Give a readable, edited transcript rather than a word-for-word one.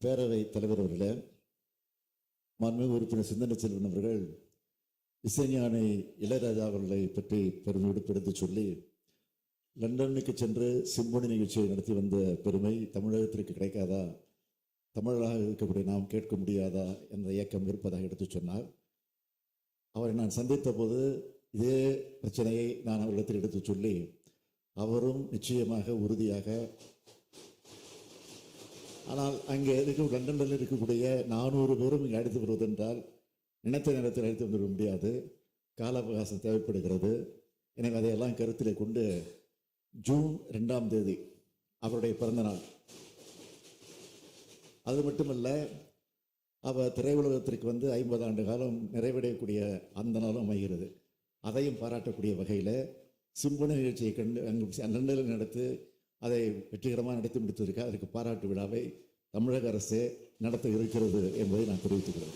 பேரவை தலைவர் அவர்களே, மாண்புமிகு உறுப்பினர் சிந்தனை செல்வன் அவர்கள் இசைஞானி இளையராஜா அவர்களை பற்றி பெருமையோடு எடுத்து சொல்லி, லண்டனுக்கு சென்று சிம்பொனி நிகழ்ச்சியை நடத்தி வந்த பெருமை தமிழகத்திற்கு கிடைக்காதா, தமிழராக இருக்கக்கூடிய நாம் கேட்க முடியாதா என்ற இயக்கம் இருப்பதாக எடுத்து சொன்னார். அவரை நான் சந்தித்த போது இதே பிரச்சனையை நான் அவரிடத்தில் எடுத்து சொல்லி, அவரும் நிச்சயமாக உறுதியாக, ஆனால் அங்கே லண்டனில் இருக்கக்கூடிய 400 பேரும் இங்கே அழைத்து வருவதென்றால் நினைத்த நேரத்தில் அழைத்து வந்துவிட முடியாது, கால அவகாசம் தேவைப்படுகிறது. எனவே அதையெல்லாம் கருத்தில் கொண்டு ஜூன் 2ஆம் தேதி அவருடைய பிறந்தநாள். அது மட்டுமல்ல, அவர் திரையுலகத்திற்கு வந்து 50 ஆண்டு காலம் நிறைவடையக்கூடிய அந்த நாளும் அமைகிறது. அதையும் பாராட்டக்கூடிய வகையில் சிம்பொனி நிகழ்ச்சியை அங்கு லண்டனில் நடத்தி அதை வெற்றிகரமாக நடத்தி முடித்திருக்க, அதற்கு பாராட்டு விழாவை தமிழக அரசே நடத்த இருக்கிறது என்பதை நான் தெரிவித்துக்கிறேன்.